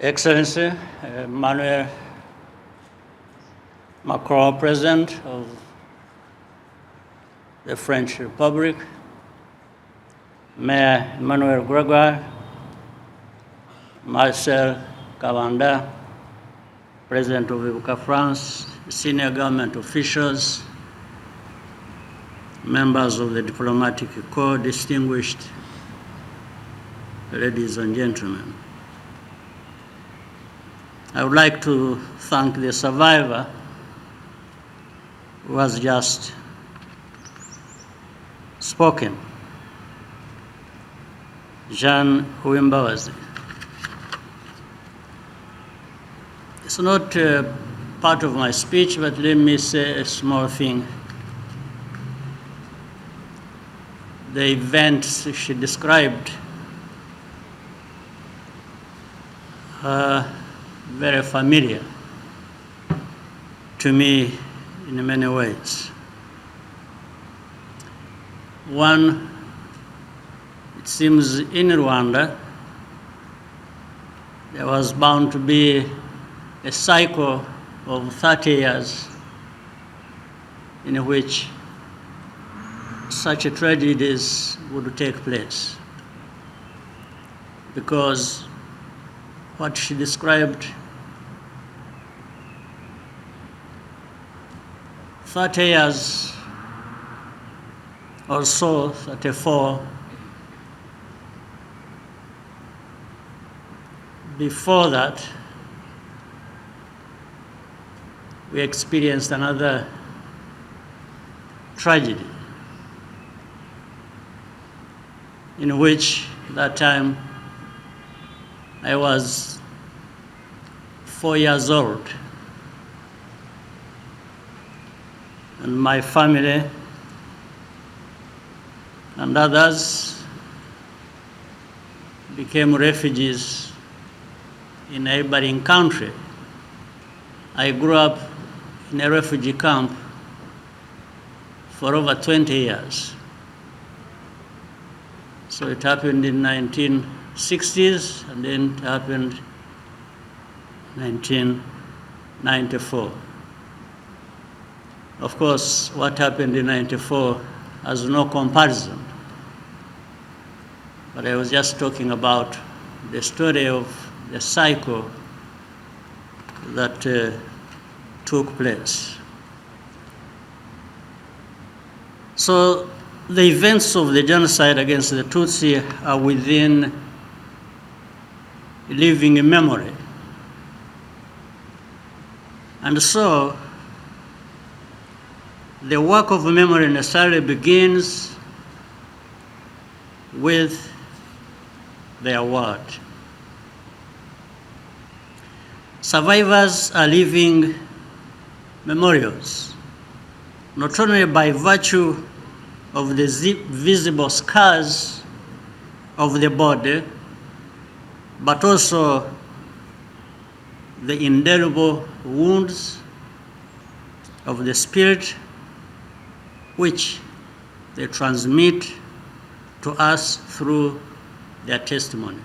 Excellency Emmanuel Macron, President of the French Republic, Mayor Emmanuel Gregoire, Marcel Cavanda, President of Ibuka France, senior government officials, members of the diplomatic corps, distinguished ladies and gentlemen. I would like to thank the survivor who has just spoken, Jean Uwimbabazi. It's not part of my speech, but let me say a small thing. The events she described are very familiar to me in many ways. One, it seems in Rwanda, there was bound to be a cycle of 30 years in which such tragedies would take place, because what she described 30 years or so, 34, before that, we experienced another tragedy in which that time I was 4 years old, and my family and others became refugees in a neighboring country. I grew up in a refugee camp for over 20 years. So it happened in 1960s, and then it happened in 1994. Of course, what happened in 94 has no comparison. But I was just talking about the story of the cycle that took place. So the events of the genocide against the Tutsi are within living memory. And so the work of memory necessarily begins with their word. Survivors are living memorials, not only by virtue of the visible scars of the body, but also the indelible wounds of the spirit, which they transmit to us through their testimony.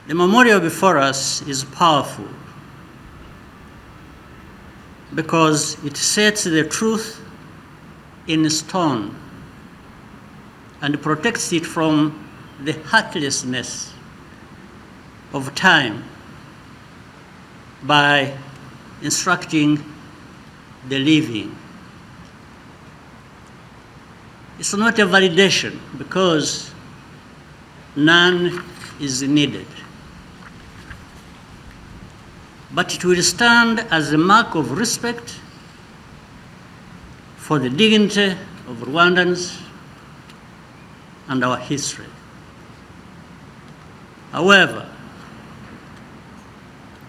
The memorial before us is powerful because it sets the truth in stone and protects it from the heartlessness of time by instructing the living. It's not a validation because none is needed, but it will stand as a mark of respect for the dignity of Rwandans and our history. However,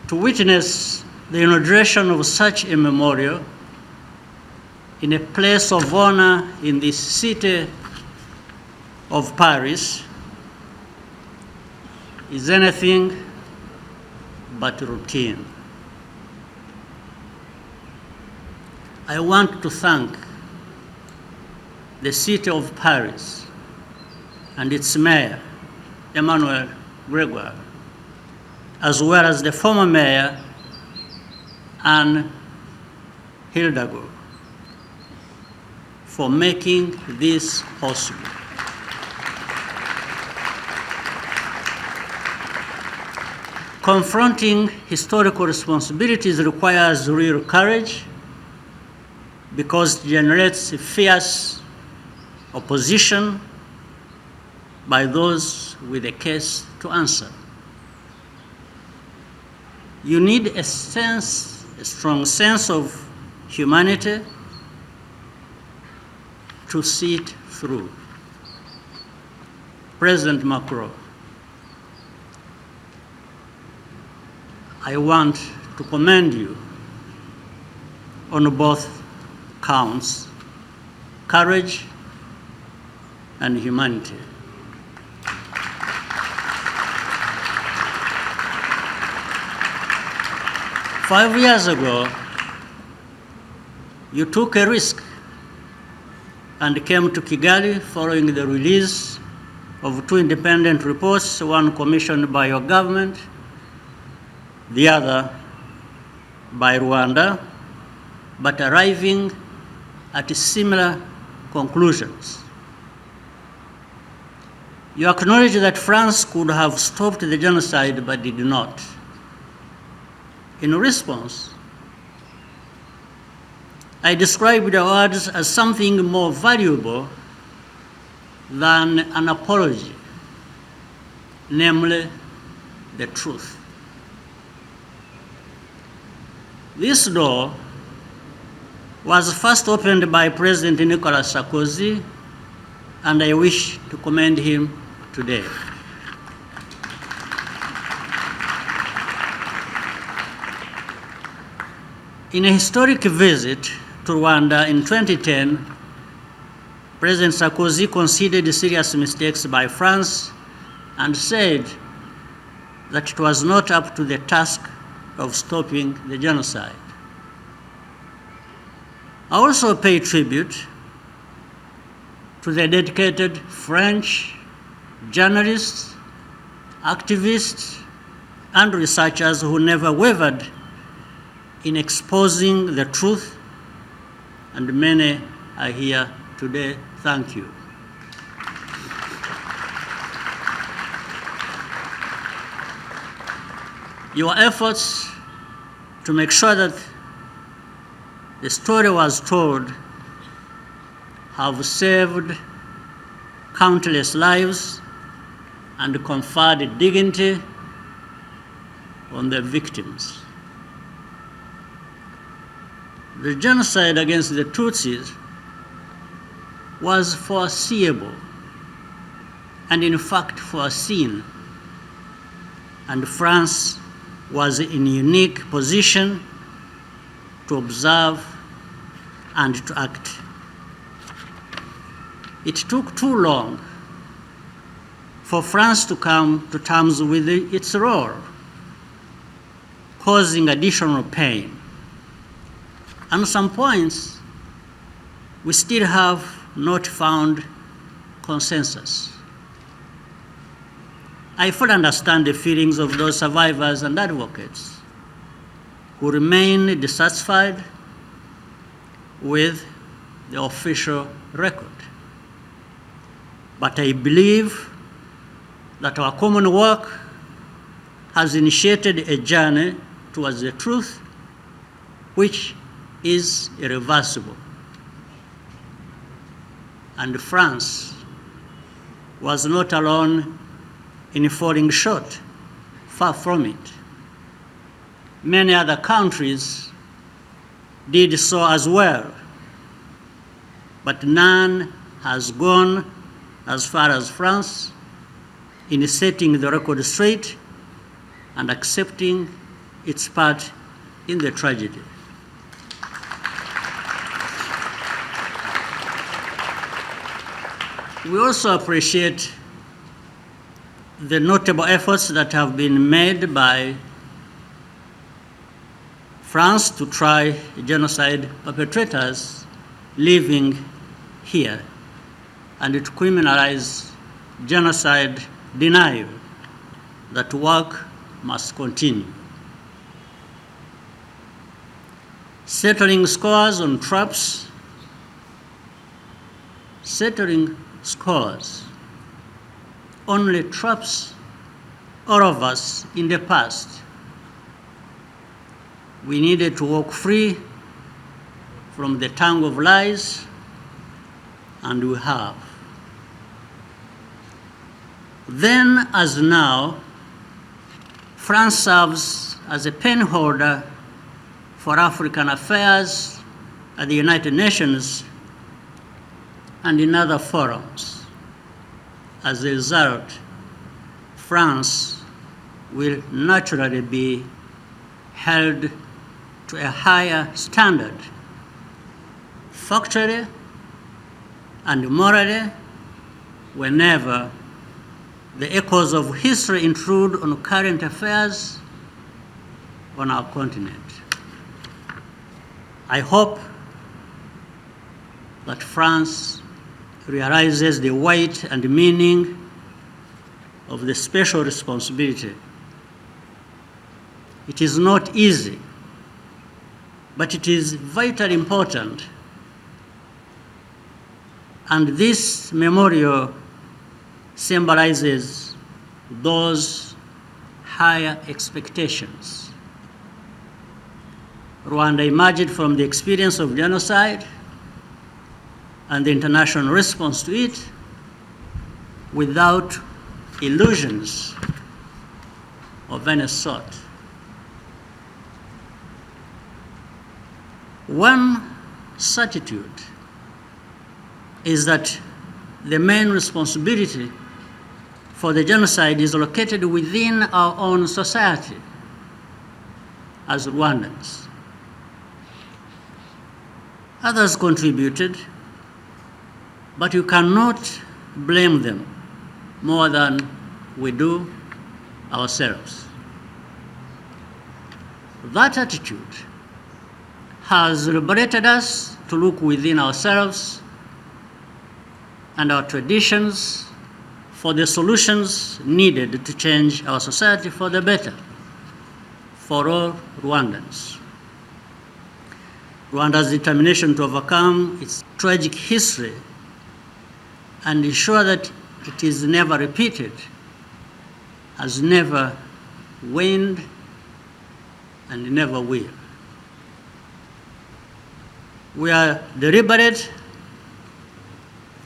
to witness the inauguration of such a memorial in a place of honor in this city of Paris is anything but routine. I want to thank the city of Paris and its mayor, Emmanuel Gregoire, as well as the former mayor, Anne Hidalgo, for making this possible. Confronting historical responsibilities requires real courage because it generates fierce opposition by those with a case to answer. You need a strong sense of humanity to see it through. President Macron, I want to commend you on both counts, courage and humanity. Five years ago, you took a risk and came to Kigali following the release of two independent reports, one commissioned by your government, the other by Rwanda, but arriving at similar conclusions. You acknowledge that France could have stopped the genocide but did not. In response, I described the words as something more valuable than an apology, namely the truth. This door was first opened by President Nicolas Sarkozy, and I wish to commend him today. In a historic visit to Rwanda in 2010, President Sarkozy conceded serious mistakes by France and said that it was not up to the task of stopping the genocide. I also pay tribute to the dedicated French journalists, activists, and researchers who never wavered in exposing the truth, and many are here today. Thank you. Your efforts to make sure that the story was told have saved countless lives and conferred dignity on the victims. The genocide against the Tutsis was foreseeable and in fact foreseen, and France was in a unique position to observe and to act. It took too long for France to come to terms with its role, causing additional pain. On some points, we still have not found consensus. I fully understand the feelings of those survivors and advocates who remain dissatisfied with the official record. But I believe that our common work has initiated a journey towards the truth, which is irreversible. And France was not alone in falling short, far from it. Many other countries did so as well, but none has gone as far as France in setting the record straight and accepting its part in the tragedy. We also appreciate the notable efforts that have been made by France to try genocide perpetrators living here and to criminalize genocide denial that work must continue. Settling scores on traps, settling scores only traps all of us in the past. We needed to walk free from the tongue of lies, and we have. Then, as now, France serves as a pen holder for African affairs at the United Nations and in other forums. As a result, France will naturally be held to a higher standard, factually and morally, whenever the echoes of history intrude on current affairs on our continent. I hope that France realizes the weight and meaning of the special responsibility. It is not easy, but it is vitally important. And this memorial symbolizes those higher expectations. Rwanda emerged from the experience of genocide and the international response to it without illusions of any sort. One certitude is that the main responsibility for the genocide is located within our own society as Rwandans. Others contributed, but you cannot blame them more than we do ourselves. That attitude has liberated us to look within ourselves and our traditions for the solutions needed to change our society for the better, for all Rwandans. Rwanda's determination to overcome its tragic history and ensure that it is never repeated has never waned and never will. We are deliberate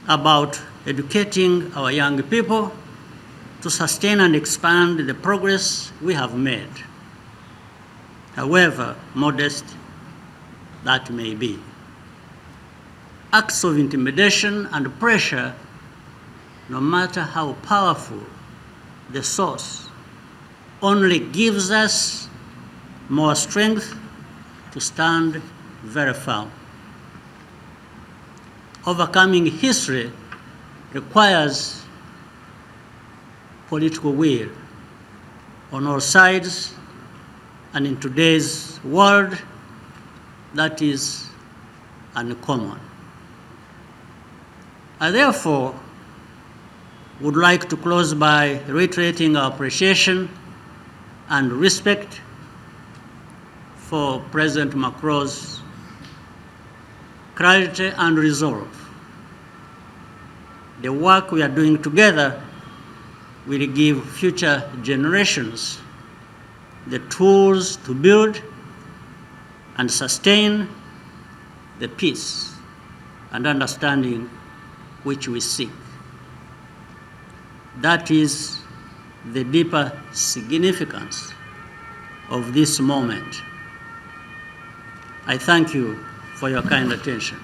about educating our young people to sustain and expand the progress we have made, however modest that may be. Acts of intimidation and pressure, no matter how powerful the source, only gives us more strength to stand very firm. Overcoming history requires political will on all sides, and in today's world, that is uncommon. I therefore would like to close by reiterating our appreciation and respect for President Macron's clarity and resolve. The work we are doing together will give future generations the tools to build and sustain the peace and understanding which we seek. That is the deeper significance of this moment. I thank you for your kind attention.